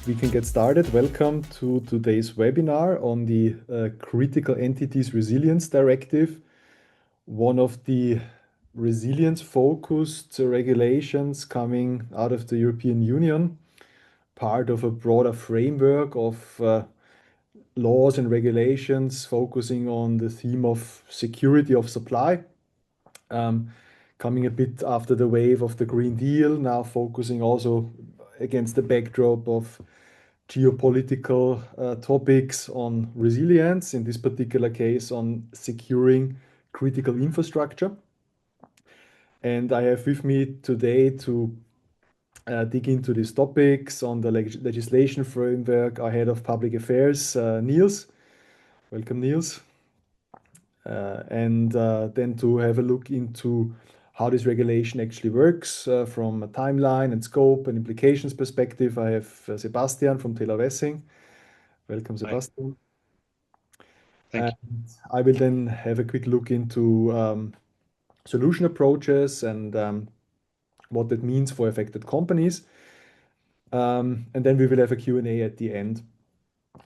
we can get started. Welcome to today's webinar on the Critical Entities Resilience Directive, one of the resilience-focused regulations coming out of the European Union, part of a broader framework of laws and regulations focusing on the theme of security of supply. Coming a bit after the wave of the Green Deal, now focusing also against the backdrop of geopolitical topics on resilience, in this particular case on securing critical infrastructure. And I have with me today to dig into these topics on the legislation framework, our Head of Public Affairs, Niels. Welcome, Niels. And then to have a look into how this regulation actually works from a timeline and scope and implications perspective. I have Sebastian from Taylor Wessing. Welcome, Sebastian. Thank you. I will then have a quick look into solution approaches and what that means for affected companies. And then we will have a Q&A at the end.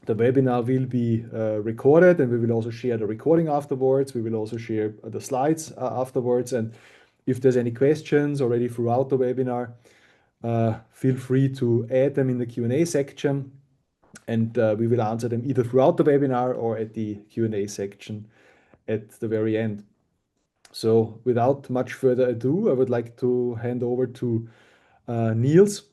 The webinar will be recorded, and we will also share the recording afterwards. We will also share the slides afterwards. And if there's any questions already throughout the webinar, feel free to add them in the Q&A section, and we will answer them either throughout the webinar or at the Q&A section at the very end. So without much further ado, I would like to hand over to Niels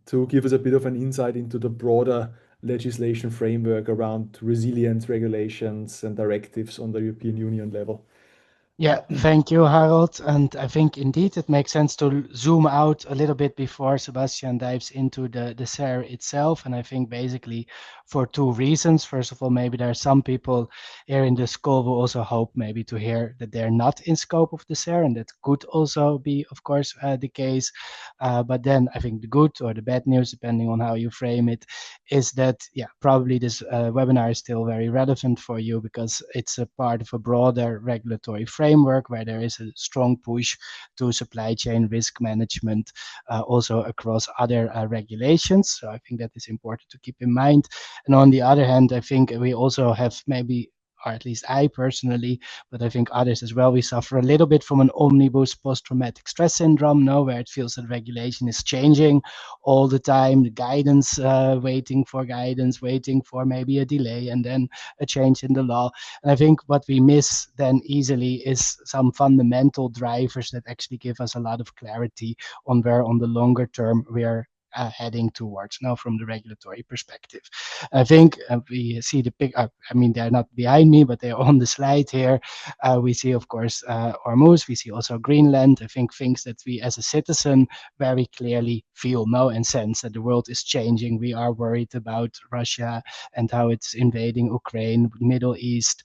to give us a bit of an insight into the broader legislation framework around resilience regulations and directives on the European Union level. Yeah, thank you, Harold. And I think indeed it makes sense to zoom out a little bit before Sebastian dives into the CER itself. And I think basically for two reasons. First of all, maybe there are some people here in this call who also hope maybe to hear that they're not in scope of the CER, and that could also be, of course, the case. But then I think the good or the bad news, depending on how you frame it, is that, yeah, probably this webinar is still very relevant for you because it's a part of a broader regulatory framework where there is a strong push to supply chain risk management also across other regulations. So I think that is important to keep in mind. And on the other hand, I think we also have maybe, or at least I personally, but I think others as well, we suffer a little bit from an omnibus post-traumatic stress syndrome, where it feels that regulation is changing all the time, the guidance, waiting for guidance, waiting for maybe a delay, and then a change in the law. And I think what we miss then easily is some fundamental drivers that actually give us a lot of clarity on where on the longer term we are heading towards now from the regulatory perspective. I think we see the pic. I mean, they're not behind me, but they're on the slide here. We see, of course, Hormuz. We see also Greenland. I think things that we as a citizen very clearly feel now and sense that the world is changing. We are worried about Russia and how it's invading Ukraine, Middle East,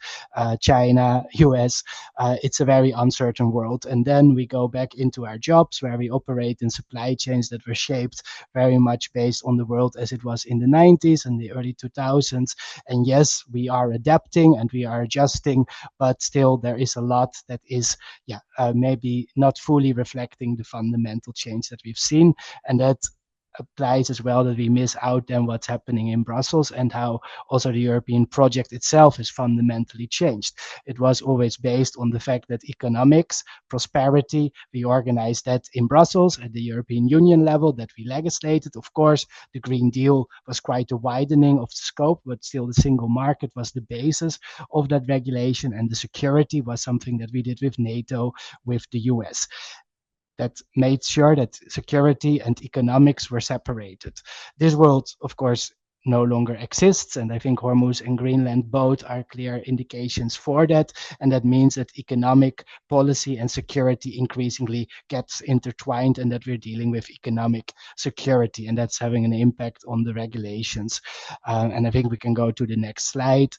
China, US. It's a very uncertain world. And then we go back into our jobs where we operate in supply chains that were shaped very much based on the world as it was in the 90s and the early 2000s. And yes, we are adapting and we are adjusting, but still there is a lot that is, maybe not fully reflecting the fundamental change that we've seen. And that applies as well, that we miss out then what's happening in Brussels and how also the European project itself is fundamentally changed. It was always based on the fact that economics, prosperity, we organized that in Brussels at the European Union level, that we legislated. Of course, the Green Deal was quite a widening of the scope, but still the single market was the basis of that regulation, and the security was something that we did with NATO, with the US. That made sure that security and economics were separated. This world, of course, no longer exists, and I think Hormuz and Greenland both are clear indications for that, and that means that economic policy and security increasingly gets intertwined, and that we're dealing with economic security, and that's having an impact on the regulations. And I think we can go to the next slide.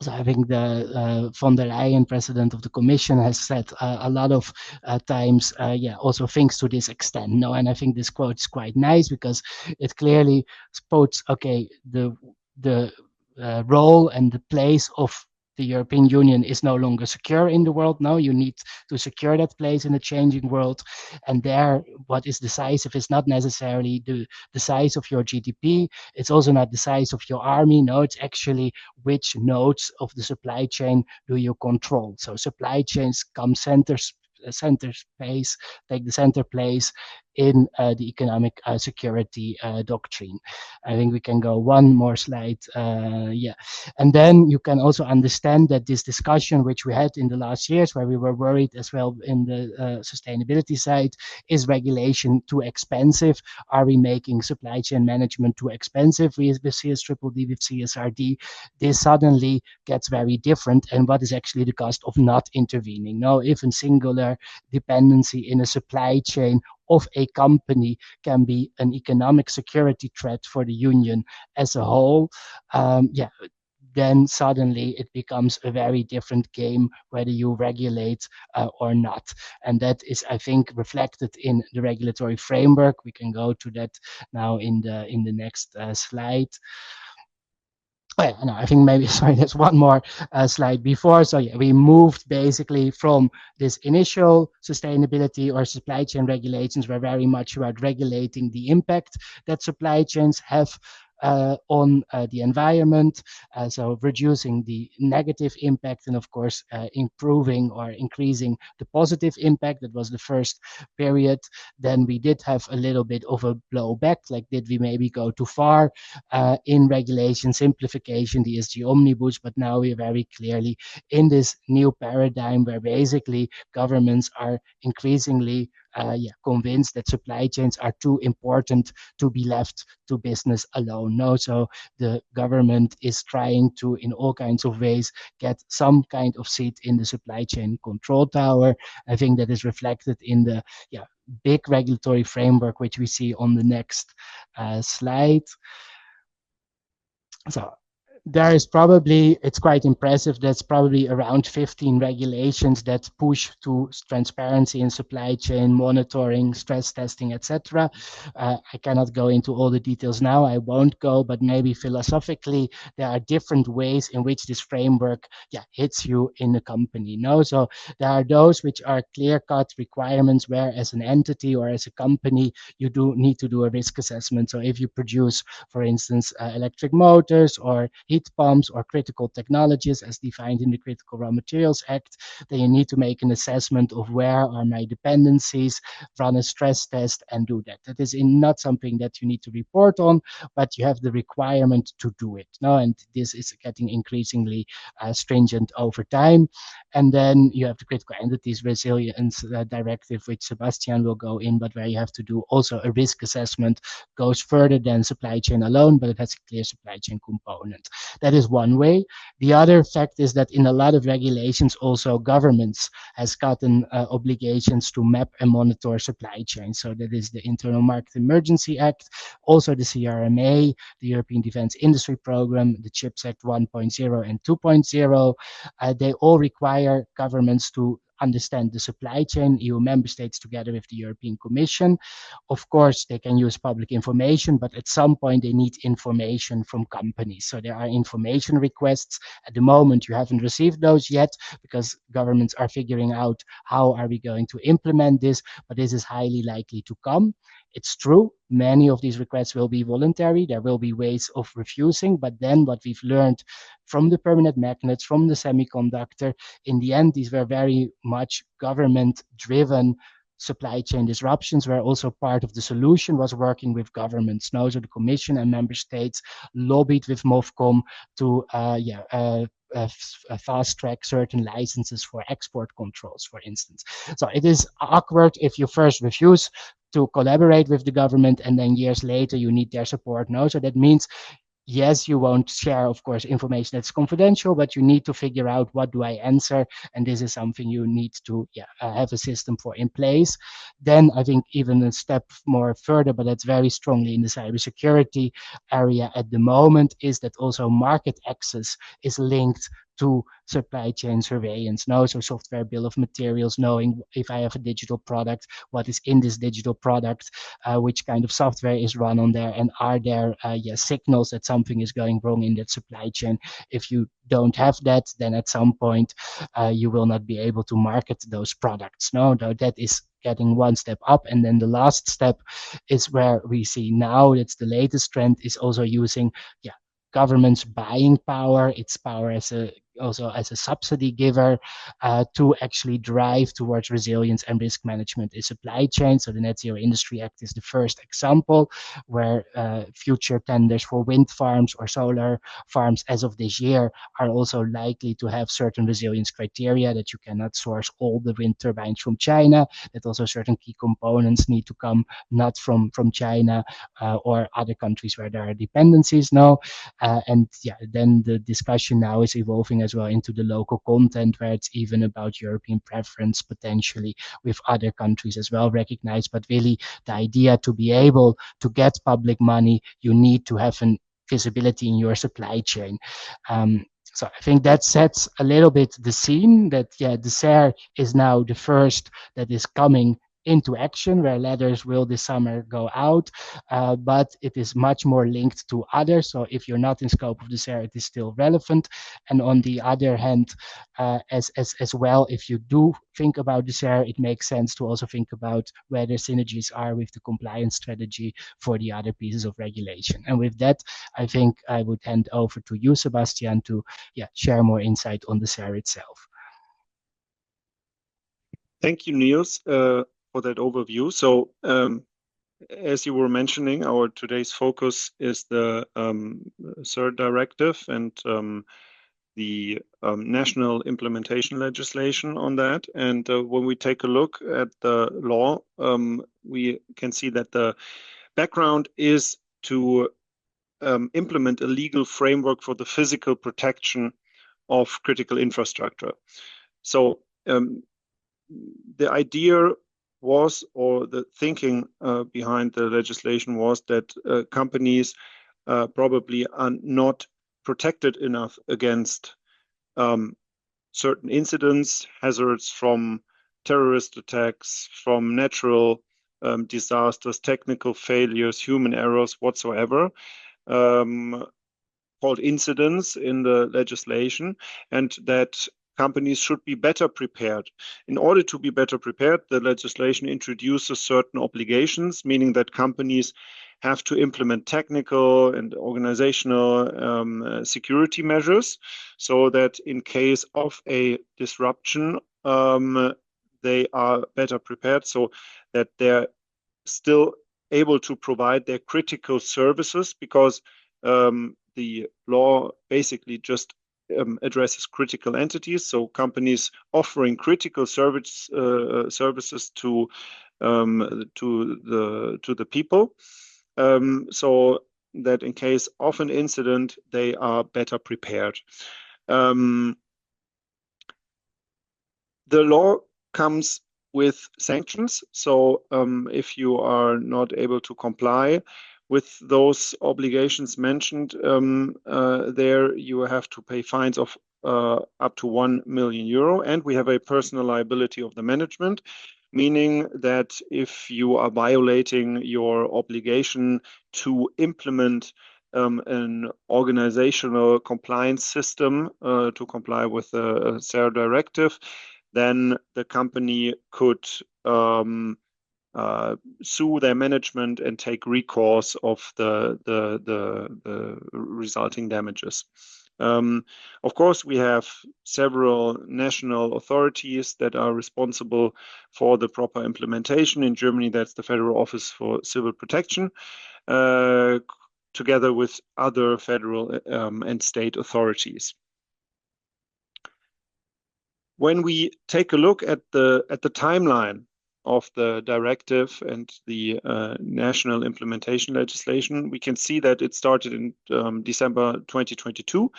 So I think the von der Leyen, president of the Commission, has said a lot of times, also things to this extent. And I think this quote is quite nice because it clearly spots, okay, the role and the place of the European Union is no longer secure in the world. Now you need to secure that place in a changing world. And there, what is decisive is not necessarily the size of your GDP. It's also not the size of your army. No, it's actually which nodes of the supply chain do you control. So supply chains come center space, take the center place in the economic security doctrine. I think we can go one more slide. Yeah. And then you can also understand that this discussion, which we had in the last years, where we were worried as well in the sustainability side, is regulation too expensive? Are we making supply chain management too expensive with CSDDD, with CSRD? This suddenly gets very different. And what is actually the cost of not intervening? Now, if a singular dependency in a supply chain of a company can be an economic security threat for the union as a whole, then suddenly it becomes a very different game whether you regulate or not. And that is, I think, reflected in the regulatory framework. We can go to that now in the next slide. Oh, yeah, no, I think maybe, sorry, there's one more slide before. So yeah, we moved basically from this initial sustainability or supply chain regulations were very much about regulating the impact that supply chains have on the environment, so reducing the negative impact and of course improving or increasing the positive impact. That was the first period. Then we did have a little bit of a blowback, like did we maybe go too far in regulation, simplification, the ESG omnibus, but now we're very clearly in this new paradigm where basically governments are increasingly convinced that supply chains are too important to be left to business alone. No, so the government is trying to, in all kinds of ways, get some kind of seat in the supply chain control tower. I think that is reflected in the big regulatory framework, which we see on the next slide. So there is probably, it's quite impressive, that's probably around 15 regulations that push to transparency in supply chain, monitoring, stress testing, etc. I cannot go into all the details now, I won't go, but maybe philosophically, there are different ways in which this framework hits you in a company. No? So there are those which are clear-cut requirements where as an entity or as a company, you do need to do a risk assessment. So if you produce, for instance, electric motors or heat pumps or critical technologies as defined in the Critical Raw Materials Act, then you need to make an assessment of where are my dependencies, run a stress test and do that. That is not something that you need to report on, but you have the requirement to do it. No? And this is getting increasingly stringent over time. And then you have the Critical Entities Resilience Directive, which Sebastian will go in, but where you have to do also a risk assessment, goes further than supply chain alone, but it has a clear supply chain component. That is one way. The other fact is that in a lot of regulations, also governments has gotten obligations to map and monitor supply chain. So that is the Internal Market Emergency Act, also the CRMA, the European Defence Industry Programme, the CHIPS Act 1.0 and 2.0. They all require governments to understand the supply chain, EU member states together with the European Commission. Of course, they can use public information, but at some point they need information from companies. So there are information requests. At the moment, you haven't received those yet because governments are figuring out how are we going to implement this, but this is highly likely to come. It's true, many of these requests will be voluntary. There will be ways of refusing, but then what we've learned from the permanent magnets, from the semiconductor, in the end, these were very much government-driven supply chain disruptions, where also part of the solution was working with governments. Now, so the Commission and member states lobbied with MOFCOM to fast track certain licenses for export controls, for instance. So it is awkward if you first refuse to collaborate with the government and then years later you need their support. No, so that means yes, you won't share, of course, information that's confidential, but you need to figure out what do I answer, and this is something you need to have a system for in place. Then I think even a step more further, but that's very strongly in the cybersecurity area at the moment, is that also market access is linked to supply chain surveillance. No, so software bill of materials, knowing if I have a digital product, what is in this digital product, which kind of software is run on there, and are there signals that something is going wrong in that supply chain. If you don't have that, then at some point you will not be able to market those products. No, that is getting one step up. And then the last step is where we see now, it's the latest trend, is also using government's buying power, its power as a subsidy giver, to actually drive towards resilience and risk management in supply chain. So the Net Zero Industry Act is the first example where future tenders for wind farms or solar farms as of this year are also likely to have certain resilience criteria, that you cannot source all the wind turbines from China, that also certain key components need to come not from China or other countries where there are dependencies now. Then the discussion now is evolving as well into the local content, where it's even about European preference potentially with other countries as well recognized. But really, the idea to be able to get public money, you need to have an visibility in your supply chain. So I think that sets a little bit the scene that, the CER is now the first that is coming into action, where letters will this summer go out, but it is much more linked to others. So if you're not in scope of the CER, it is still relevant. And on the other hand, as well, if you do think about the CER, it makes sense to also think about where the synergies are with the compliance strategy for the other pieces of regulation. And with that, I think I would hand over to you, Sebastian, to share more insight on the CER itself. Thank you, Niels, for that overview. So, as you were mentioning, our today's focus is the CER Directive and the national implementation legislation on that. And when we take a look at the law, we can see that the background is to implement a legal framework for the physical protection of critical infrastructure. So the idea was, or the thinking behind the legislation was, that companies probably are not protected enough against certain incidents, hazards from terrorist attacks, from natural disasters, technical failures, human errors, whatsoever, called incidents in the legislation, and that companies should be better prepared. In order to be better prepared, the legislation introduces certain obligations, meaning that companies have to implement technical and organizational security measures, so that in case of a disruption, they are better prepared, so that they're still able to provide their critical services, because the law basically just addresses critical entities, so companies offering critical services to the people, so that in case of an incident, they are better prepared. The law comes with sanctions. So if you are not able to comply with those obligations mentioned there, you have to pay fines of up to €1 million. And we have a personal liability of the management, meaning that if you are violating your obligation to implement an organizational compliance system to comply with the CER Directive, then the company could sue their management and take recourse of the resulting damages. Of course, we have several national authorities that are responsible for the proper implementation. In Germany, that's the Federal Office for Civil Protection, together with other federal and state authorities. When we take a look at the timeline of the directive and the national implementation legislation, we can see that it started in December 2022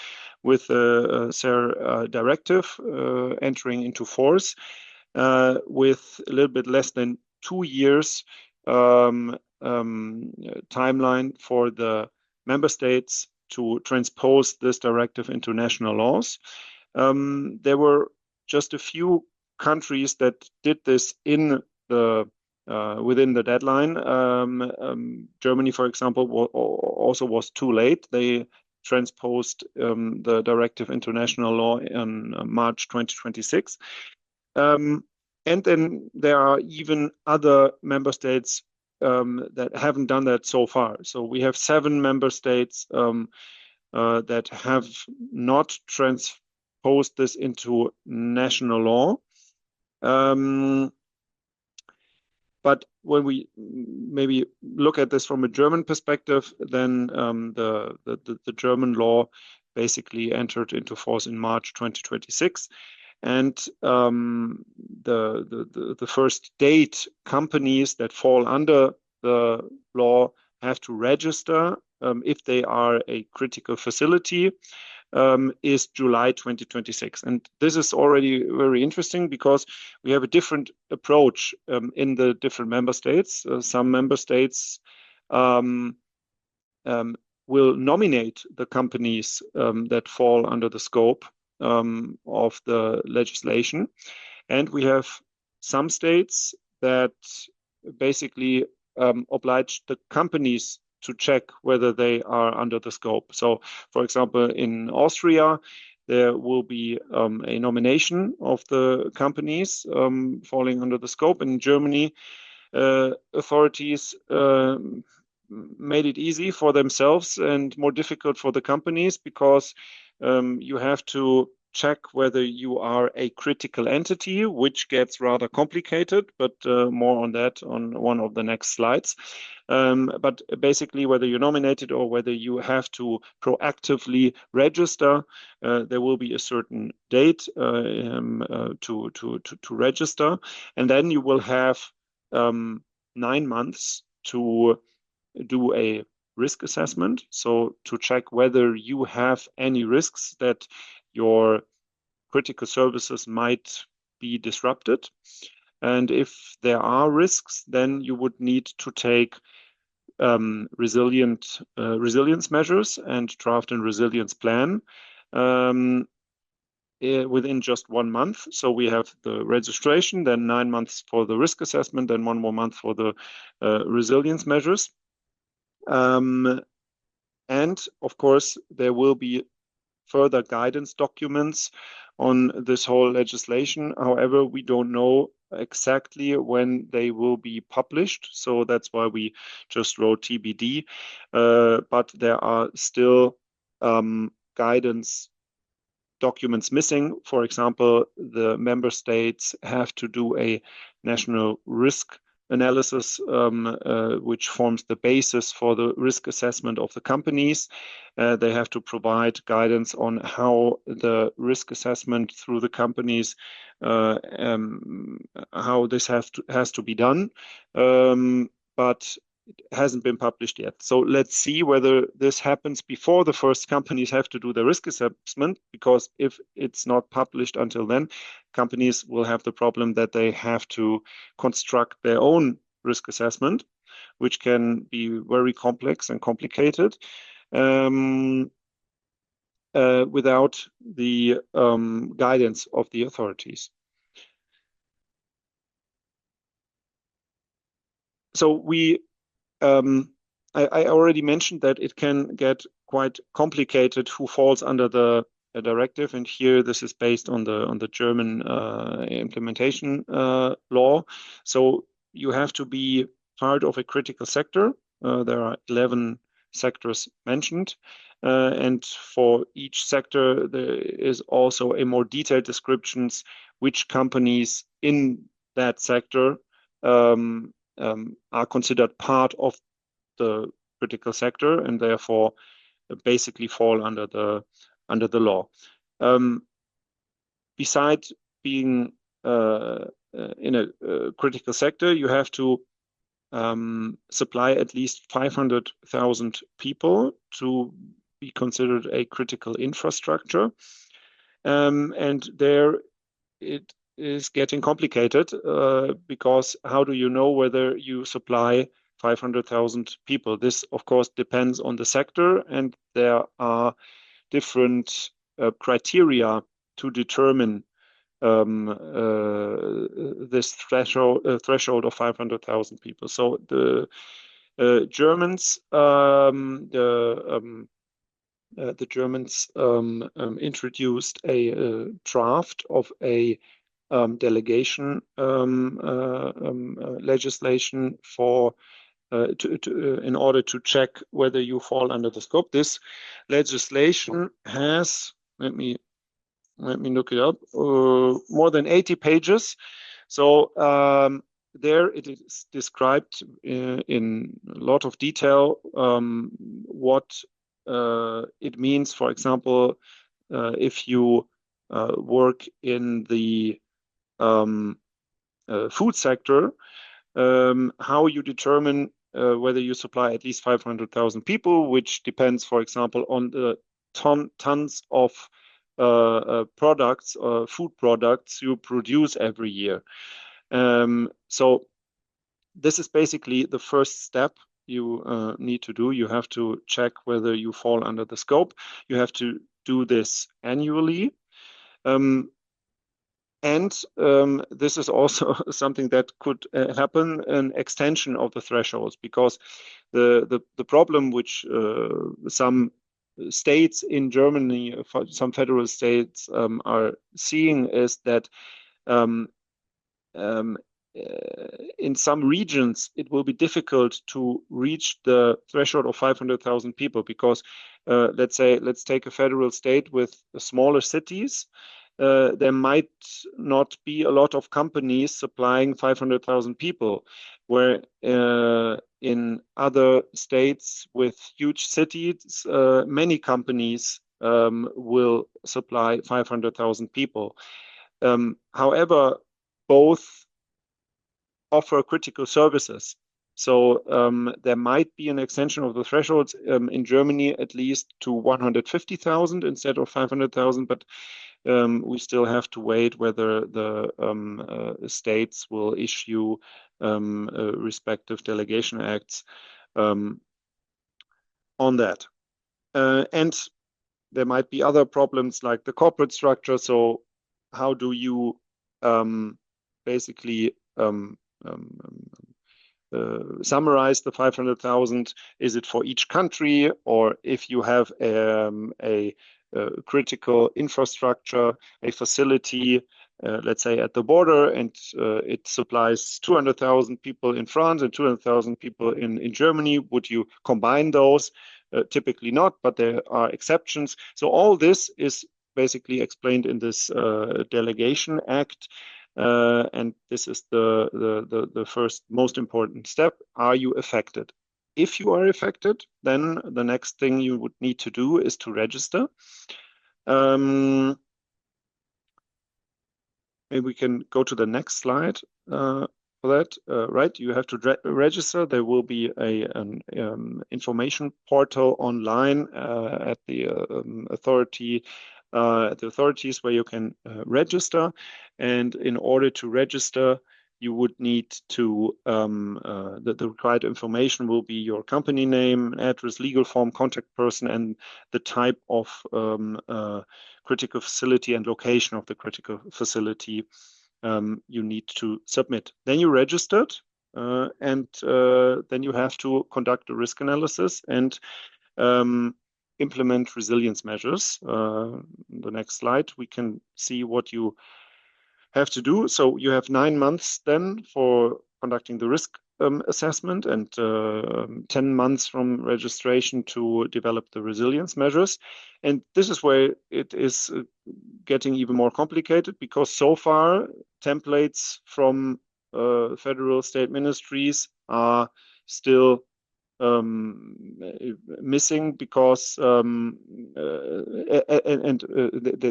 with the CER Directive entering into force, with a little bit less than 2 years timeline for the member states to transpose this directive into national laws. There were just a few countries that did this in the within the deadline. Germany, for example, also was too late. They transposed the directive into national law in March 2026. And then there are even other member states that haven't done that so far. So we have 7 member states that have not transposed this into national law. But when we maybe look at this from a German perspective, then the German law basically entered into force in March 2026. And the first date companies that fall under the law have to register if they are a critical facility is July 2026. And this is already very interesting because we have a different approach in the different member states. Some member states will nominate the companies that fall under the scope of the legislation. And we have some states that basically oblige the companies to check whether they are under the scope. So, for example, in Austria, there will be a nomination of the companies falling under the scope. In Germany, authorities made it easy for themselves and more difficult for the companies because you have to check whether you are a critical entity, which gets rather complicated, but more on that on one of the next slides. But basically, whether you're nominated or whether you have to proactively register, there will be a certain date to register, and then you will have 9 months to do a risk assessment. So to check whether you have any risks that your critical services might be disrupted. And if there are risks, then you would need to take resilience measures and draft a resilience plan within just 1 month. So we have the registration, then 9 months for the risk assessment, then 1 more month for the resilience measures. And of course, there will be further guidance documents on this whole legislation. However, we don't know exactly when they will be published. So that's why we just wrote TBD. But there are still guidance documents missing. For example, the member states have to do a national risk analysis, which forms the basis for the risk assessment of the companies. They have to provide guidance on how the risk assessment through the companies, how this has to be done. But it hasn't been published yet. So let's see whether this happens before the first companies have to do the risk assessment, because if it's not published until then, companies will have the problem that they have to construct their own risk assessment, which can be very complex and complicated without the guidance of the authorities. So I already mentioned that it can get quite complicated who falls under the directive, and here this is based on the German implementation law. So you have to be part of a critical sector. There are 11 sectors mentioned, and for each sector there is also a more detailed descriptions which companies in that sector are considered part of the critical sector and therefore basically fall under the law. Besides being in a critical sector, you have to supply at least 500,000 people to be considered a critical infrastructure. And there it is getting complicated because how do you know whether you supply 500,000 people? This, of course, depends on the sector, and there are different criteria to determine this threshold of 500,000 people. So the Germans, the Germans introduced a draft of a delegation legislation for in order to check whether you fall under the scope. This legislation has, let me look it up, more than 80 pages. So there it is described in a lot of detail what it means. For example, if you work in the food sector, how you determine whether you supply at least 500,000 people, which depends, for example, on the tons of products, food products you produce every year. So this is basically the first step you need to do. You have to check whether you fall under the scope. You have to do this annually. And this is also something that could happen, an extension of the thresholds, because the problem which some states in Germany, some federal states are seeing is that in some regions it will be difficult to reach the threshold of 500,000 people, because let's take a federal state with smaller cities. There might not be a lot of companies supplying 500,000 people, where in other states with huge cities, many companies will supply 500,000 people. However, both offer critical services. So there might be an extension of the thresholds in Germany, at least to 150,000 instead of 500,000, but we still have to wait whether the states will issue respective delegation acts on that. And there might be other problems like the corporate structure. So how do you basically summarize the 500,000? Is it for each country, or if you have a critical infrastructure, a facility, let's say at the border, and it supplies 200,000 people in France and 200,000 people in Germany, would you combine those? Typically not, but there are exceptions. So all this is basically explained in this delegation act. And this is the first most important step. Are you affected? If you are affected, then the next thing you would need to do is to register. Maybe we can go to the next slide for that. Right, you have to register. There will be an information portal online at the authorities where you can register. And in order to register, you would need to, the required information will be your company name, address, legal form, contact person, and the type of critical facility and location of the critical facility you need to submit. Then you registered, and then you have to conduct a risk analysis and implement resilience measures. The next slide, we can see what you have to do. So you have 9 months then for conducting the risk assessment, and 10 months from registration to develop the resilience measures. And this is where it is getting even more complicated, because so far templates from federal state ministries are still missing, because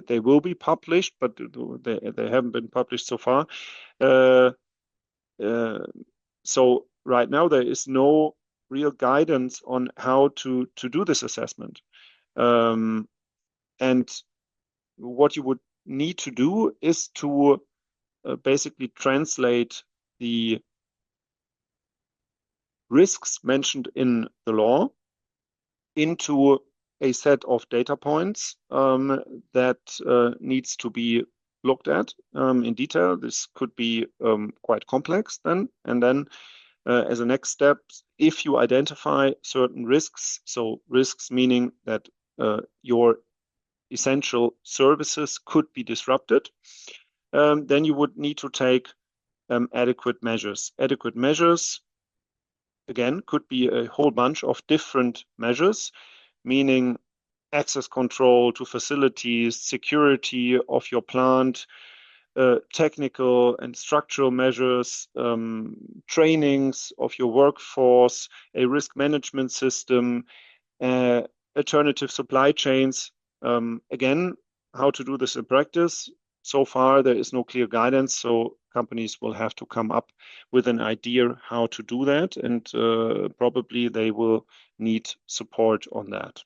they will be published, but they haven't been published so far. So right now there is no real guidance on how to do this assessment. And what you would need to do is to basically translate the risks mentioned in the law into a set of data points that needs to be looked at in detail. This could be quite complex then. And then as a next step, if you identify certain risks, so risks meaning that your essential services could be disrupted, then you would need to take adequate measures. Adequate measures, again, could be a whole bunch of different measures, meaning access control to facilities, security of your plant, technical and structural measures, trainings of your workforce, a risk management system, alternative supply chains. Again, how to do this in practice. So far, there is no clear guidance, so companies will have to come up with an idea how to do that, and probably they will need support on that.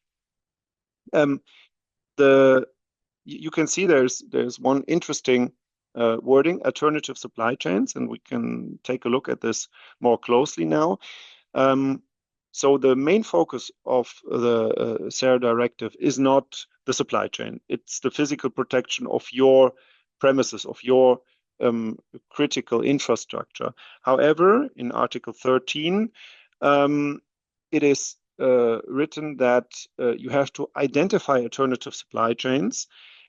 You can see there's one interesting wording, alternative supply chains, and we can take a look at this more closely now. So the main focus of the CER Directive is not the supply chain. It's the physical protection of your premises, of your critical infrastructure. However, in Article 13, it is written that you have to identify alternative supply chains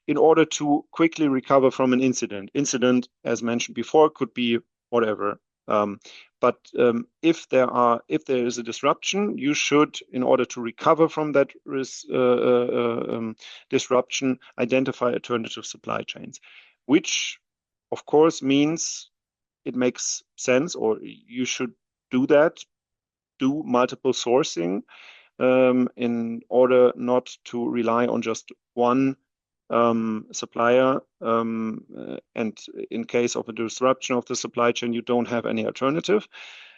in order to quickly recover from an incident. Incident, as mentioned before, could be whatever. But if there is a disruption, you should, in order to recover from that disruption, identify alternative supply chains, which of course means it makes sense, or you should do that, do multiple sourcing in order not to rely on just one supplier, and in case of a disruption of the supply chain, you don't have any alternative.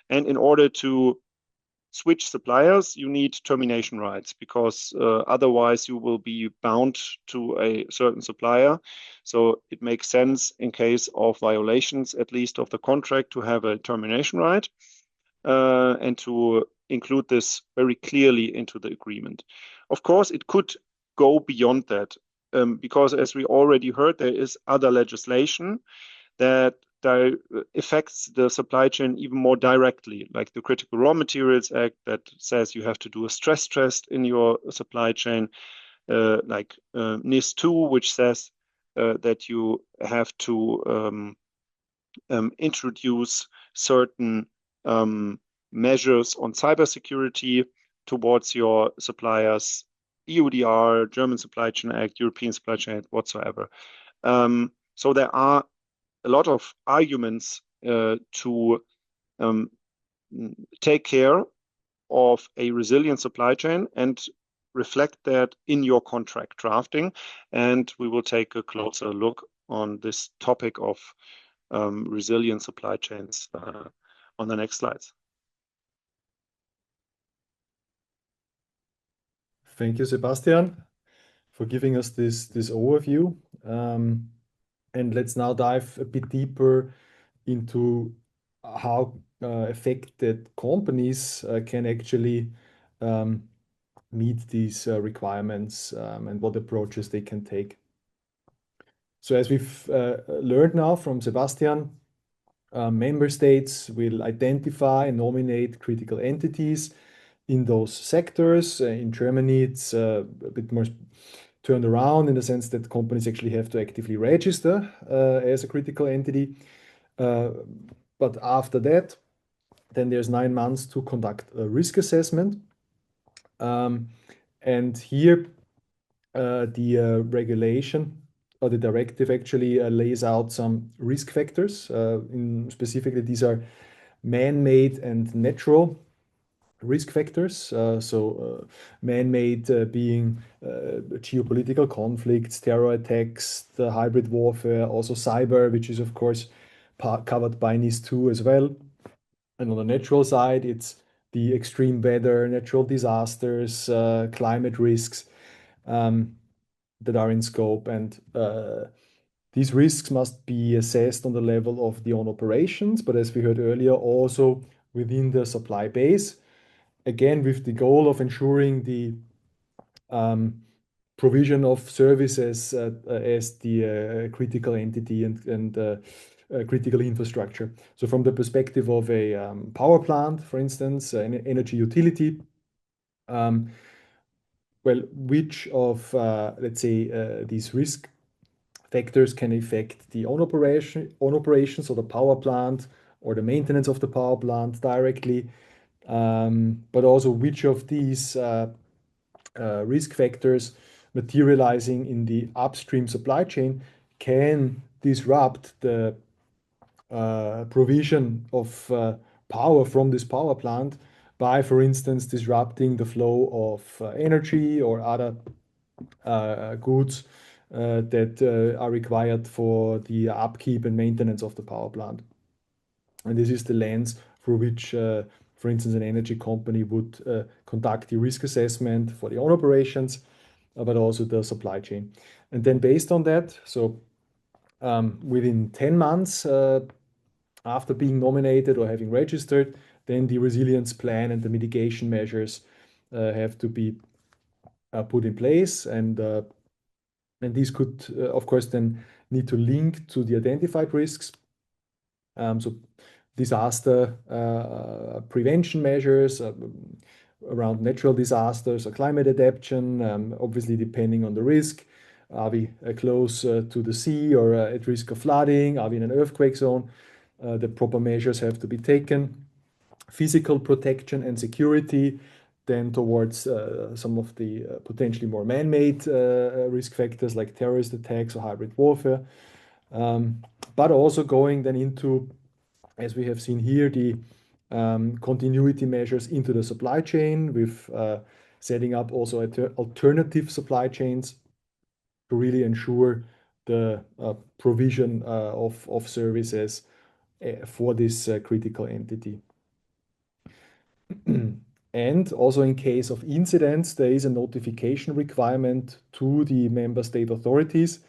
And in order to switch suppliers, you need termination rights, because otherwise you will be bound to a certain supplier. So it makes sense in case of violations, at least of the contract, to have a termination right and to include this very clearly into the agreement. Of course, it could go beyond that. Because as we already heard, there is other legislation that affects the supply chain even more directly, like the Critical Raw Materials Act that says you have to do a stress test in your supply chain, like NIS 2, which says that you have to introduce certain measures on cybersecurity towards your suppliers, EUDR, German Supply Chain Act, European Supply Chain Act, whatsoever. So there are a lot of arguments to take care of a resilient supply chain and reflect that in your contract drafting. And we will take a closer look on this topic of resilient supply chains on the next slides. Thank you, Sebastian, for giving us this overview. And let's now dive a bit deeper into how affected companies can actually meet these requirements and what approaches they can take. So as we've learned now from Sebastian, member states will identify and nominate critical entities in those sectors. In Germany, it's a bit more turned around in the sense that companies actually have to actively register as a critical entity. But after that, then there's 9 months to conduct a risk assessment. And here, the regulation or the directive actually lays out some risk factors. Specifically, these are man-made and natural risk factors. Man-made being geopolitical conflicts, terror attacks, the hybrid warfare, also cyber, which is of course covered by NIS 2 as well. And on the natural side, it's the extreme weather, natural disasters, climate risks that are in scope. And these risks must be assessed on the level of the own operations, but as we heard earlier, also within the supply base. Again, with the goal of ensuring the provision of services as the critical entity and critical infrastructure. So from the perspective of a power plant, for instance, an energy utility, well, which of, let's say, these risk factors can affect the own operations of the power plant or the maintenance of the power plant directly, but also which of these risk factors materializing in the upstream supply chain can disrupt the provision of power from this power plant by, for instance, disrupting the flow of energy or other goods that are required for the upkeep and maintenance of the power plant. And this is the lens through which, for instance, an energy company would conduct the risk assessment for the own operations, but also the supply chain. And then based on that, so within 10 months after being nominated or having registered, then the resilience plan and the mitigation measures have to be put in place. And these could, of course, then need to link to the identified risks. So disaster prevention measures around natural disasters or climate adaptation, obviously depending on the risk. Are we close to the sea or at risk of flooding? Are we in an earthquake zone? The proper measures have to be taken. Physical protection and security, then towards some of the potentially more man-made risk factors like terrorist attacks or hybrid warfare. But also going then into, as we have seen here, the continuity measures into the supply chain with setting up also alternative supply chains to really ensure the provision of services for this critical entity. And also in case of incidents, there is a notification requirement to the member state authorities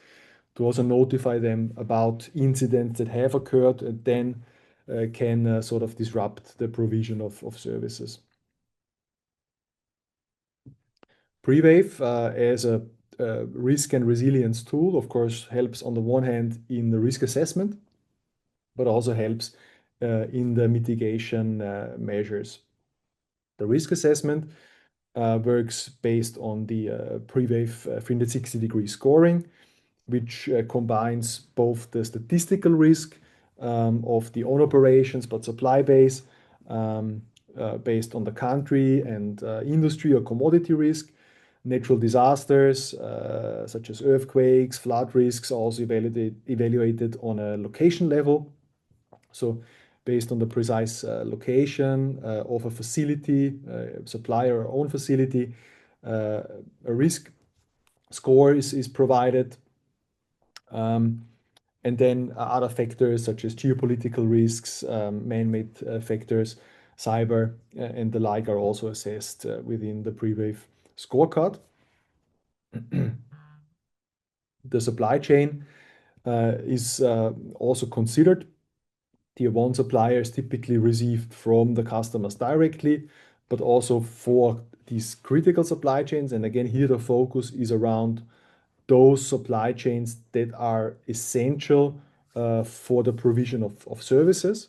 to also notify them about incidents that have occurred and then can sort of disrupt the provision of services. Pre-wave as a risk and resilience tool, of course, helps on the one hand in the risk assessment, but also helps in the mitigation measures. The risk assessment works based on the pre-wave 360-degree scoring, which combines both the statistical risk of the own operations, but supply base based on the country and industry or commodity risk. Natural disasters such as earthquakes, flood risks are also evaluated on a location level. So based on the precise location of a facility, supplier or own facility, a risk score is provided. And then other factors such as geopolitical risks, man-made factors, cyber, and the like are also assessed within the pre-wave scorecard. The supply chain is also considered. Tier 1 suppliers typically received from the customers directly, but also for these critical supply chains. And again, here the focus is around those supply chains that are essential for the provision of services.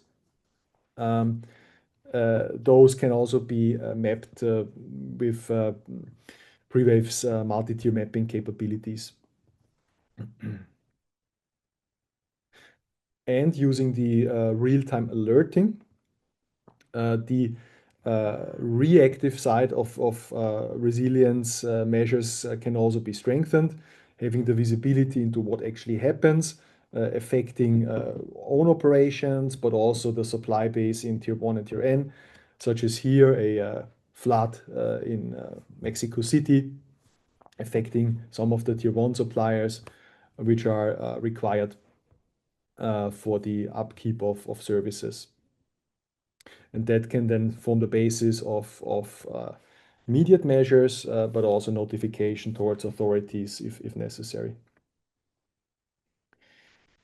Those can also be mapped with Pre-Wave's multi-tier mapping capabilities. And using the real-time alerting, the reactive side of resilience measures can also be strengthened, having the visibility into what actually happens, affecting own operations, but also the supply base in Tier 1 and Tier N, such as here a flood in Mexico City, affecting some of the Tier 1 suppliers, which are required for the upkeep of services. And that can then form the basis of immediate measures, but also notification towards authorities if necessary.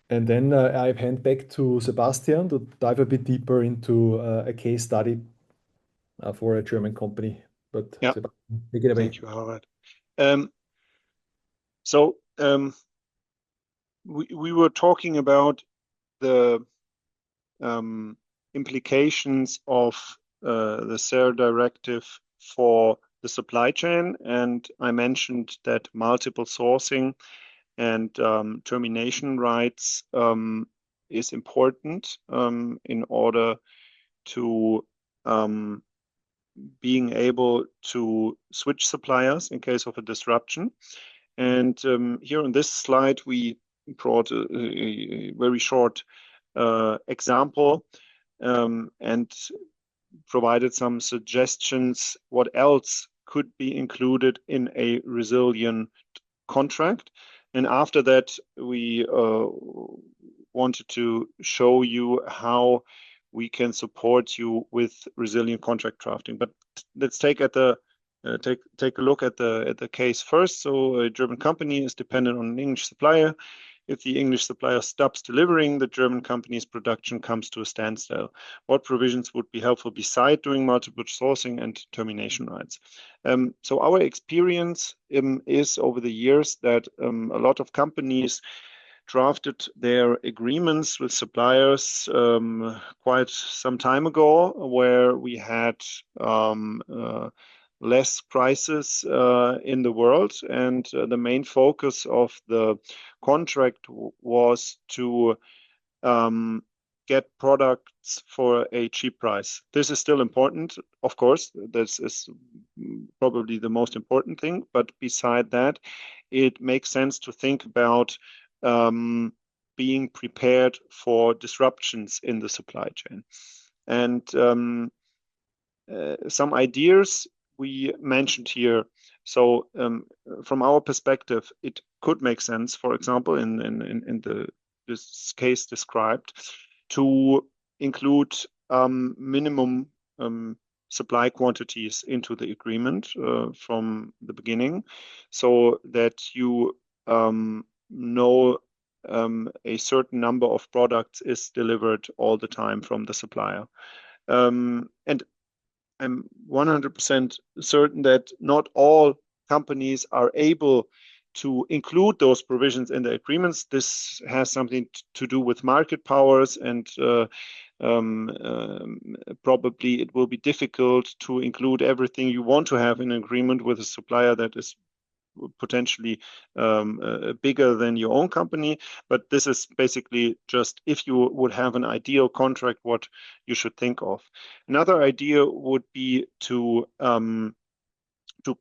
And then I hand back to Sebastian to dive a bit deeper into a case study for a German company. But Yeah. Sebastian, take it away. Thank you, Harald. We were talking about the implications of the CER Directive for the supply chain, and I mentioned that multiple sourcing and termination rights is important in order to being able to switch suppliers in case of a disruption. And here on this slide, we brought a very short example and provided some suggestions what else could be included in a resilient contract. And after that, we wanted to show you how we can support you with resilient contract drafting. But let's take a look at the case first. So a German company is dependent on an English supplier. If the English supplier stops delivering, the German company's production comes to a standstill. What provisions would be helpful beside doing multiple sourcing and termination rights? So our experience is over the years that a lot of companies drafted their agreements with suppliers quite some time ago, where we had less prices in the world, and the main focus of the contract was to get products for a cheap price. This is still important, of course. This is probably the most important thing, but beside that, it makes sense to think about being prepared for disruptions in the supply chain. And some ideas we mentioned here. So from our perspective, it could make sense, for example, in this case described, to include minimum supply quantities into the agreement from the beginning, so that you know a certain number of products is delivered all the time from the supplier. And I'm 100% certain that not all companies are able to include those provisions in the agreements. This has something to do with market powers, and probably it will be difficult to include everything you want to have in an agreement with a supplier that is potentially bigger than your own company. But this is basically just if you would have an ideal contract, what you should think of. Another idea would be to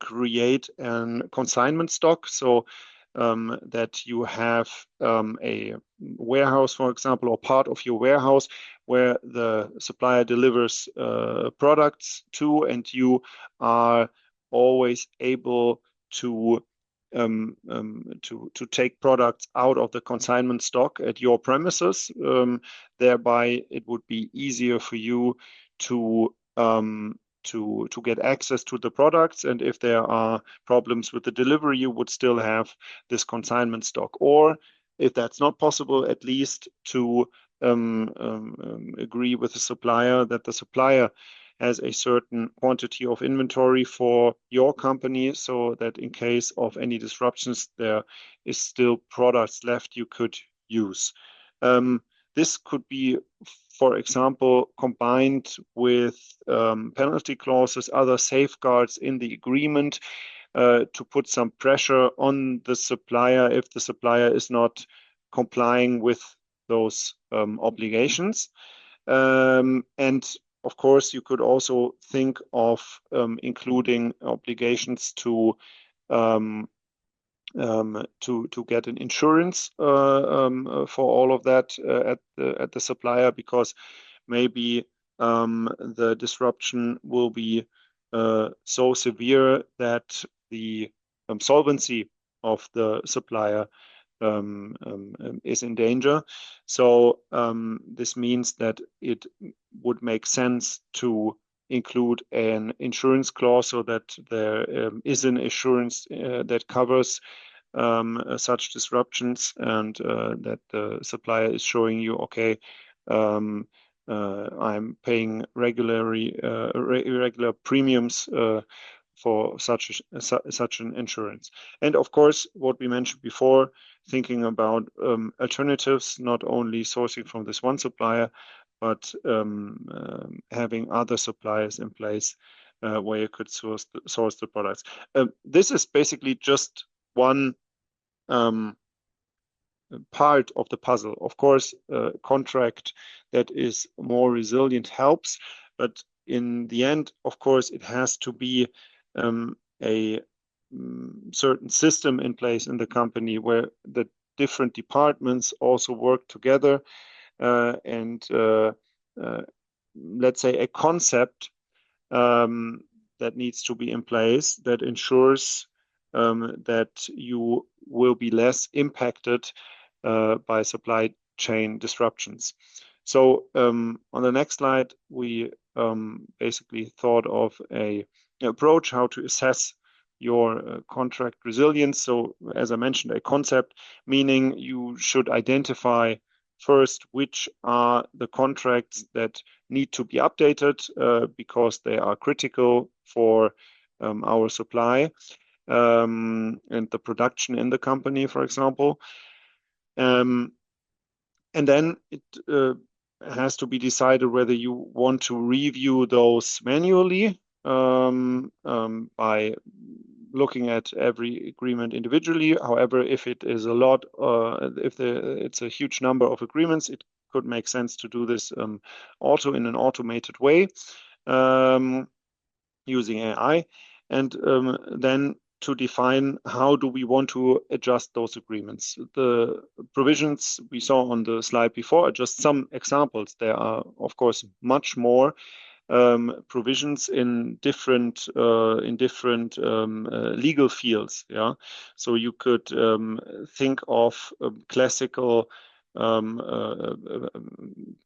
create a consignment stock, so that you have a warehouse, for example, or part of your warehouse where the supplier delivers products to, and you are always able to take products out of the consignment stock at your premises. Thereby, it would be easier for you to get access to the products, and if there are problems with the delivery, you would still have this consignment stock. Or if that's not possible, at least to agree with the supplier that the supplier has a certain quantity of inventory for your company, so that in case of any disruptions, there is still products left you could use. This could be, for example, combined with penalty clauses, other safeguards in the agreement to put some pressure on the supplier if the supplier is not complying with those obligations. And of course, you could also think of including obligations to get an insurance for all of that at the supplier, because maybe the disruption will be so severe that the solvency of the supplier is in danger. So this means that it would make sense to include an insurance clause, so that there is an insurance that covers such disruptions, and that the supplier is showing you, okay, I'm paying regular premiums for such an insurance. And of course, what we mentioned before, thinking about alternatives, not only sourcing from this one supplier, but having other suppliers in place where you could source the products. This is basically just one part of the puzzle. Of course, a contract that is more resilient helps, but in the end, of course, it has to be a certain system in place in the company where the different departments also work together and let's say a concept that needs to be in place that ensures that you will be less impacted by supply chain disruptions. So on the next slide, we basically thought of an approach how to assess your contract resilience. So as I mentioned, a concept, meaning you should identify first which are the contracts that need to be updated because they are critical for our supply and the production in the company, for example. And then it has to be decided whether you want to review those manually by looking at every agreement individually. However, if it is a lot, it's a huge number of agreements, it could make sense to do this also in an automated way using AI. And then to define how do we want to adjust those agreements. The provisions we saw on the slide before are just some examples. There are, of course, much more provisions in different legal fields. Yeah, so you could think of classical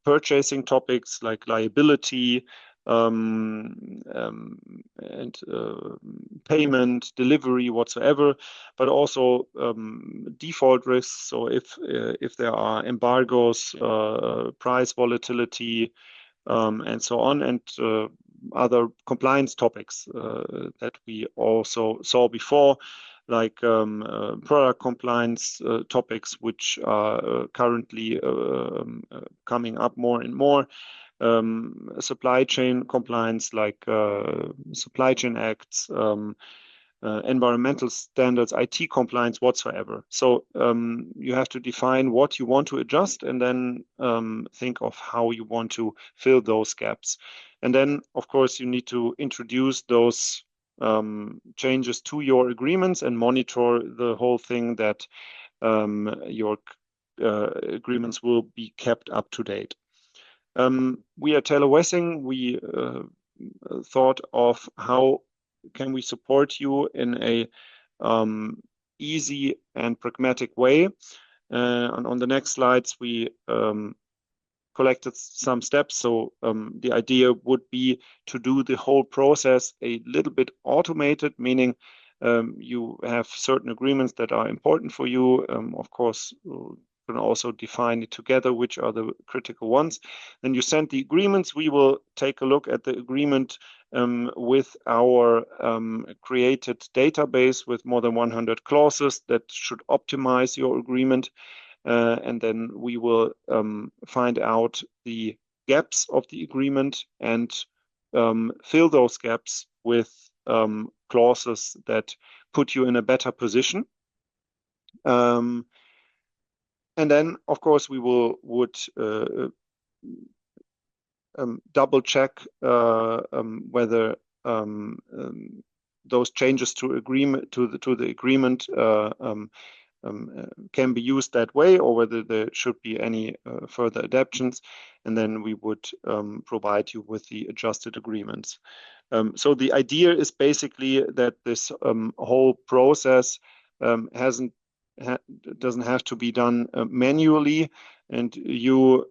purchasing topics like liability and payment, delivery, whatsoever, but also default risks. So if there are embargoes, price volatility, and so on, and other compliance topics that we also saw before, like product compliance topics, which are currently coming up more and more. Supply chain compliance, like supply chain acts, environmental standards, IT compliance, whatsoever. So you have to define what you want to adjust and then think of how you want to fill those gaps. And then, of course, you need to introduce those changes to your agreements and monitor the whole thing that your agreements will be kept up to date. We at Taylor Wessing, we thought of how can we support you in a easy and pragmatic way. And on the next slides, we collected some steps. So the idea would be to do the whole process a little bit automated, meaning you have certain agreements that are important for you. Of course, can also define it together, which are the critical ones. Then you send the agreements. We will take a look at the agreement with our created database with more than 100 clauses that should optimize your agreement. And then we will find out the gaps of the agreement and fill those gaps with clauses that put you in a better position. And then, of course, we would double check whether those changes to the agreement can be used that way, or whether there should be any further adaptations, and then we would provide you with the adjusted agreements. So the idea is basically that this whole process doesn't have to be done manually, and you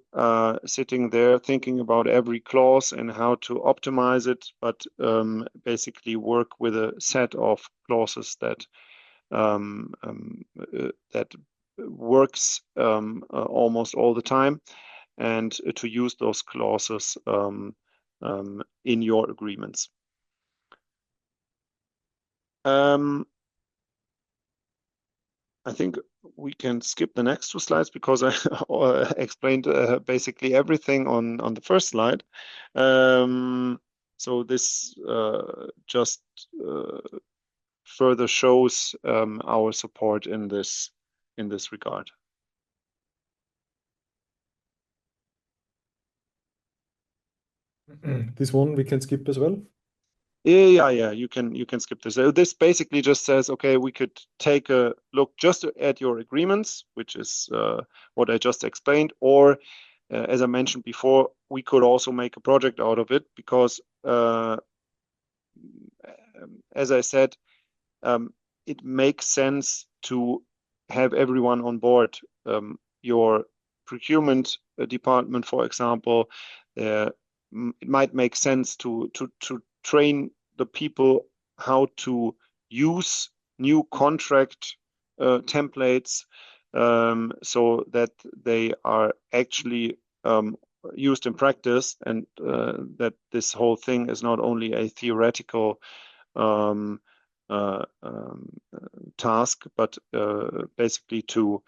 sitting there thinking about every clause and how to optimize it, but basically work with a set of clauses that works almost all the time, and to use those clauses in your agreements. I think we can skip the next 2 slides because I explained basically everything on the first slide. So this just further shows our support in this regard. This one we can skip as well. Yeah. You can skip this. This basically just says, okay, we could take a look just at your agreements, which is what I just explained, or as I mentioned before, we could also make a project out of it because, as I said, it makes sense to have everyone on board. Your procurement department, for example, it might make sense to train the people how to use new contract templates so that they are actually used in practice, and that this whole thing is not only a theoretical task, but basically to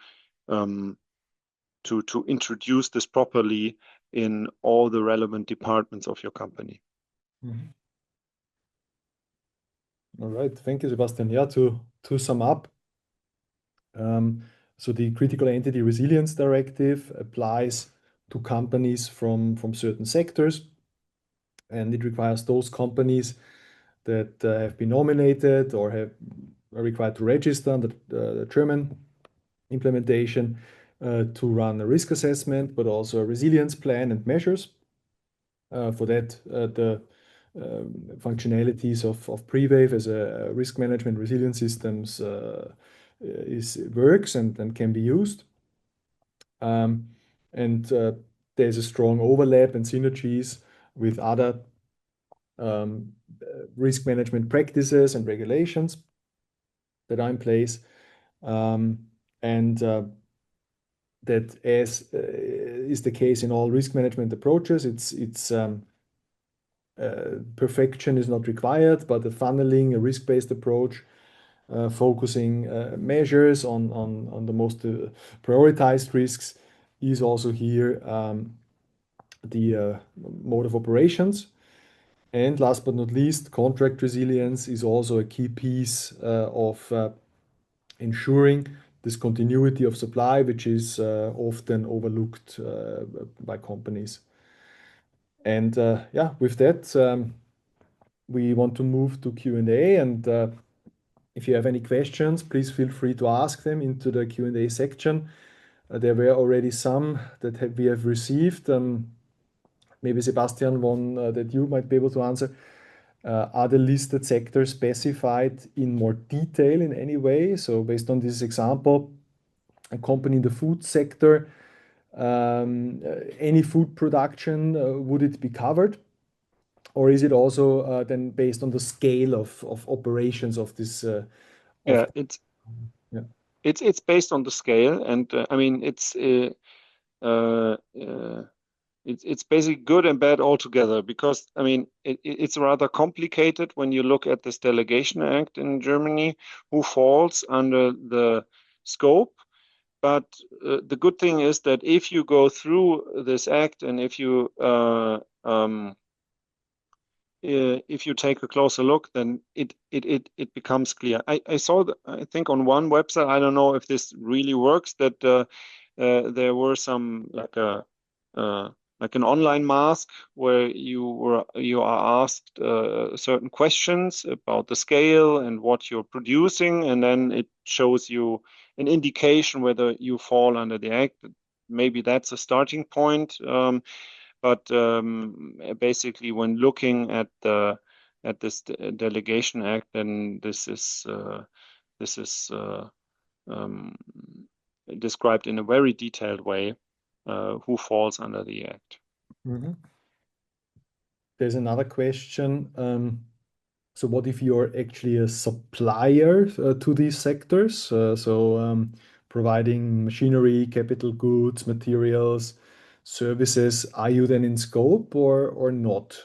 introduce this properly in all the relevant departments of your company. All right, thank you, Sebastian. Yeah, to sum up, so the Critical Entity Resilience Directive applies to companies from certain sectors, and it requires those companies that have been nominated or are required to register under the German implementation to run a risk assessment, but also a resilience plan and measures. For that, the functionalities of Prewave as a risk management resilience systems works and can be used. And there's a strong overlap and synergies with other risk management practices and regulations that are in place. And that, as is the case in all risk management approaches, it's perfection is not required, but a funneling, a risk-based approach, focusing measures on the most prioritized risks is also here the mode of operations. And last but not least, contract resilience is also a key piece of ensuring this continuity of supply, which is often overlooked by companies. And yeah, with that, we want to move to Q&A. And if you have any questions, please feel free to ask them into the Q&A section. There were already some that we have received. Maybe Sebastian, one that you might be able to answer. Are the listed sectors specified in more detail in any way? So based on this example, a company in the food sector, any food production, would it be covered? Or is it also then based on the scale of operations of this? Yeah, Yeah. it's based on the scale, and I mean it's basically good and bad altogether, because I mean it's rather complicated when you look at this Delegation Act in Germany, who falls under the scope. But the good thing is that if you go through this act, and if you take a closer look, then it becomes clear. I saw, I think on one website, I don't know if this really works, that there were some like an online mask where you are asked certain questions about the scale and what you're producing, and then it shows you an indication whether you fall under the act. Maybe that's a starting point. But basically, when looking at this Delegation Act, then this is described in a very detailed way, who falls under the act. There's another question. So what if you're actually a supplier to these sectors? Providing machinery, capital goods, materials, services, are you then in scope or not?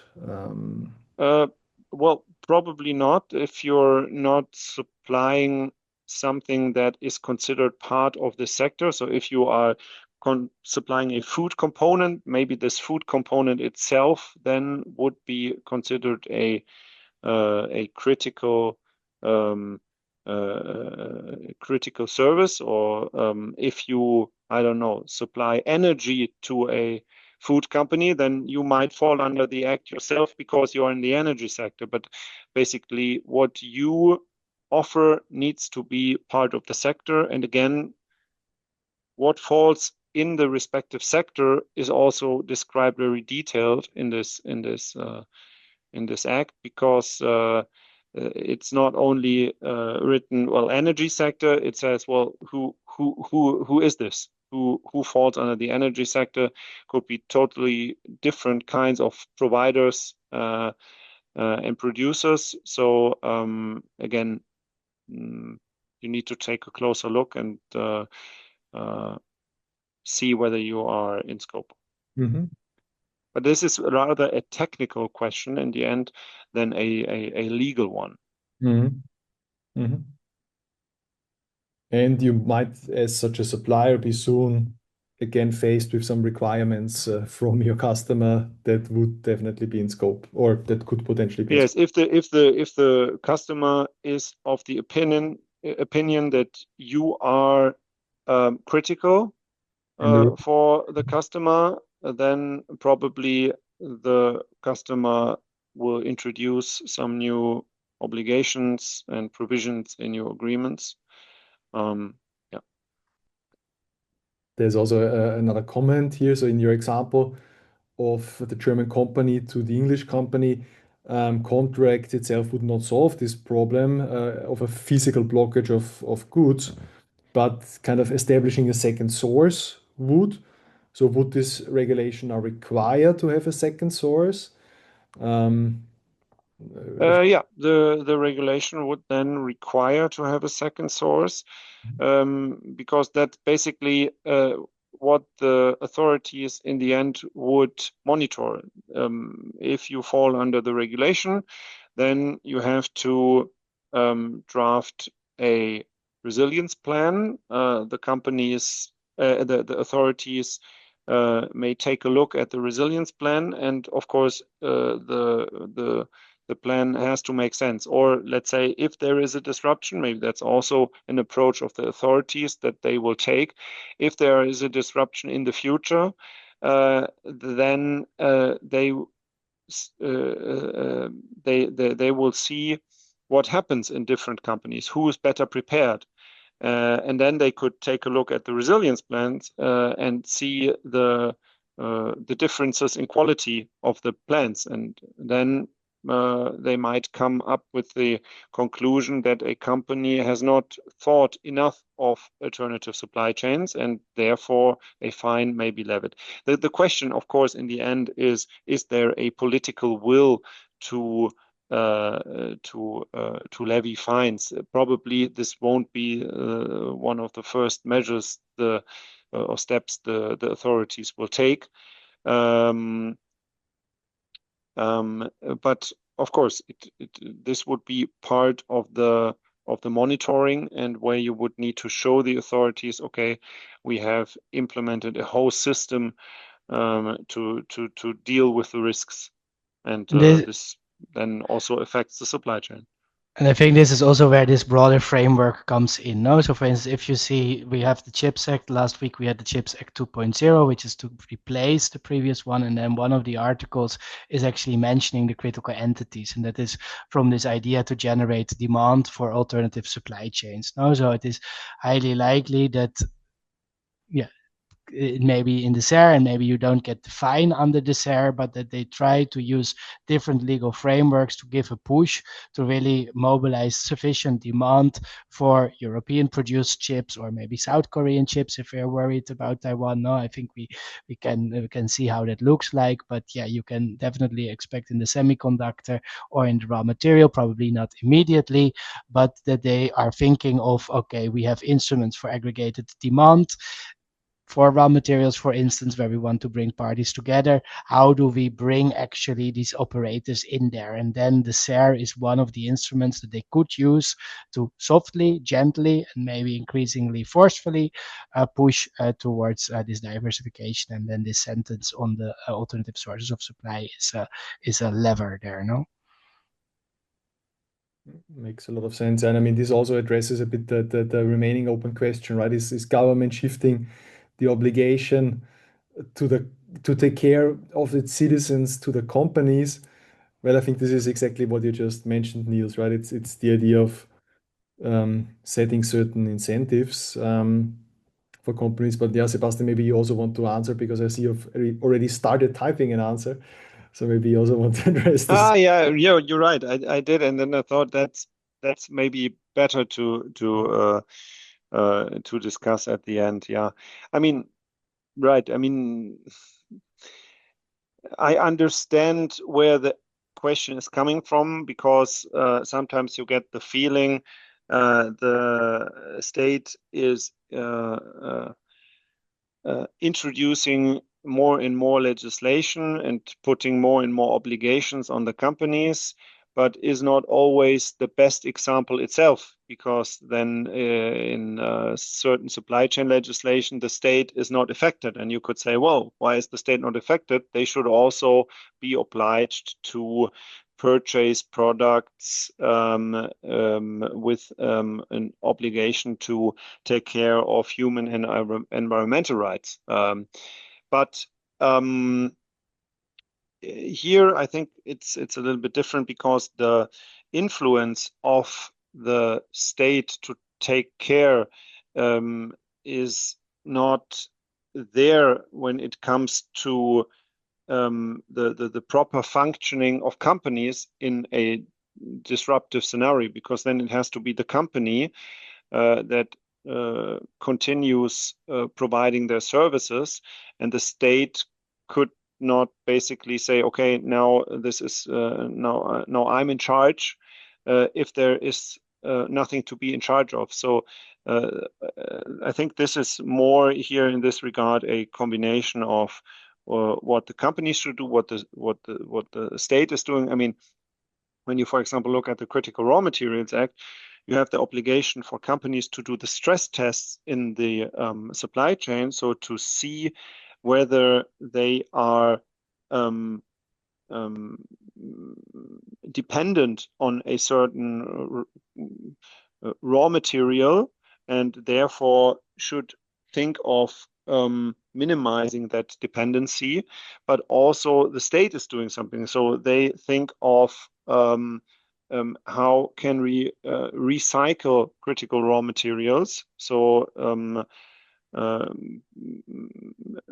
Well, probably not if you're not supplying something that is considered part of the sector. So if you are supplying a food component, maybe this food component itself then would be considered a critical critical service, or if you, I don't know, supply energy to a food company, then you might fall under the act yourself because you're in the energy sector. But basically, what you offer needs to be part of the sector. And again, what falls in the respective sector is also described very detailed in this act, because it's not only written, well, energy sector. It says, well, who is this? Who falls under the energy sector? Could be totally different kinds of providers and producers. So again, you need to take a closer look and see whether you are in scope. Mm-hmm. But this is rather a technical question in the end than a legal one. Mm-hmm. Mm-hmm. And you might, as such a supplier, be soon again faced with some requirements from your customer that would definitely be in scope, or that could potentially be in Yes, scope. if the customer is of the opinion that you are critical for the customer, then probably the customer will introduce some new obligations and provisions in your agreements. Yeah. There's also another comment here. So in your example of the German company to the English company, contract itself would not solve this problem of a physical blockage of goods, but kind of establishing a second source would. So would this regulation now require to have a second source? Yeah, the regulation would then require to have a second source, because that's basically what the authorities in the end would monitor. If you fall under the regulation, then you have to draft a resilience plan. The companies, the authorities may take a look at the resilience plan, and of course, the plan has to make sense. Or let's say if there is a disruption, maybe that's also an approach of the authorities that they will take. If there is a disruption in the future, then they will see what happens in different companies, who is better prepared. And then they could take a look at the resilience plans and see the differences in quality of the plans. And then they might come up with the conclusion that a company has not thought enough of alternative supply chains, and therefore a fine may be levied. The question, of course, in the end is there a political will to levy fines? Probably this won't be one of the first measures or steps the authorities will take. But of course, this would be part of the monitoring, and where you would need to show the authorities, okay, we have implemented a whole system to deal with the risks, and this then also affects the supply chain. And I think this is also where this broader framework comes in. No? So for instance, if you see, we have the CHIPS Act. Last week we had the CHIPS Act 2.0, which is to replace the previous one. And then one of the articles is actually mentioning the critical entities. And that is from this idea to generate demand for alternative supply chains. No? So it is highly likely that, yeah, it may be in the CER, and maybe you don't get the fine under the CER, but that they try to use different legal frameworks to give a push to really mobilize sufficient demand for European produced chips, or maybe South Korean chips if we're worried about Taiwan. No, I think we can see how that looks like, but yeah, you can definitely expect in the semiconductor or in the raw material, probably not immediately, but that they are thinking of, okay, we have instruments for aggregated demand. for raw materials, for instance, where we want to bring parties together. How do we bring actually these operators in there? And then the CER is one of the instruments that they could use to softly, gently, and maybe increasingly forcefully push towards this diversification. And then this sentence on the alternative sources of supply is a lever there, no? Makes a lot of sense. And I mean, this also addresses a bit the remaining open question, right? Is government shifting the obligation to take care of its citizens to the companies? Well, I think this is exactly what you just mentioned, Niels, right? It's the idea of setting certain incentives for companies. But yeah, Sebastian, maybe you also want to answer because I see you've already started typing an answer. So maybe you also want to address this. Yeah, you're right. I did, and then I thought that's maybe better to discuss at the end. Yeah, I mean, right. I mean, I understand where the question is coming from because sometimes you get the feeling the state is introducing more and more legislation and putting more and more obligations on the companies, but is not always the best example itself, because then in certain supply chain legislation, the state is not affected. And you could say, well, why is the state not affected? They should also be obliged to purchase products with an obligation to take care of human and environmental rights. But here, I think it's a little bit different because the influence of the state to take care is not there when it comes to the proper functioning of companies in a disruptive scenario, because then it has to be the company that continues providing their services, and the state could not basically say, okay, now this is now I'm in charge if there is nothing to be in charge of. So I think this is more here in this regard a combination of what the companies should do, what the state is doing. I mean, when you, for example, look at the Critical Raw Materials Act, you have the obligation for companies to do the stress tests in the supply chain, so to see whether they are dependent on a certain raw material, and therefore should think of minimizing that dependency. But also the state is doing something, so they think of how can we recycle critical raw materials, so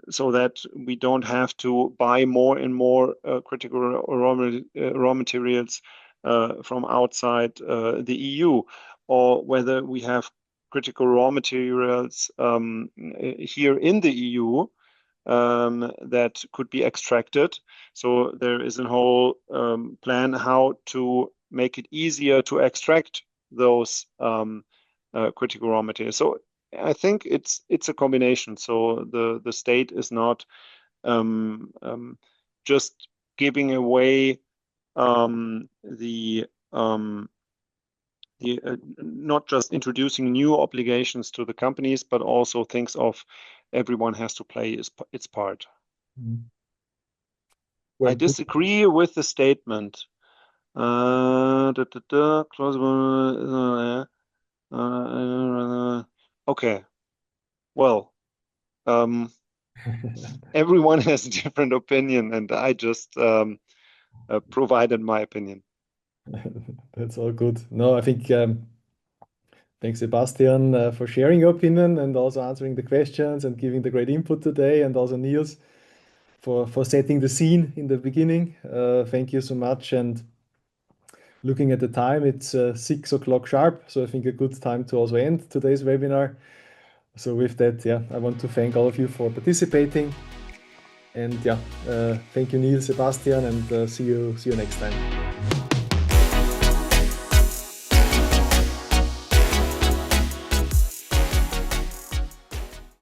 so that we don't have to buy more and more critical raw materials from outside the EU, or whether we have critical raw materials here in the EU that could be extracted. So there is a whole plan how to make it easier to extract those critical raw materials. So I think it's a combination. So the state is not just giving away not just introducing new obligations to the companies, but also thinks of everyone has to play its part. Well, I disagree with the statement. Okay. Well, everyone has a different opinion, and I just provided my opinion. That's all good. No, I think thanks, Sebastian, for sharing your opinion and also answering the questions and giving the great input today, and also Niels for setting the scene in the beginning. Thank you so much. And looking at the time, it's 6 o'clock sharp, so I think a good time to also end today's webinar. So with that, yeah, I want to thank all of you for participating. And yeah, thank you, Niels, Sebastian, and see you next time.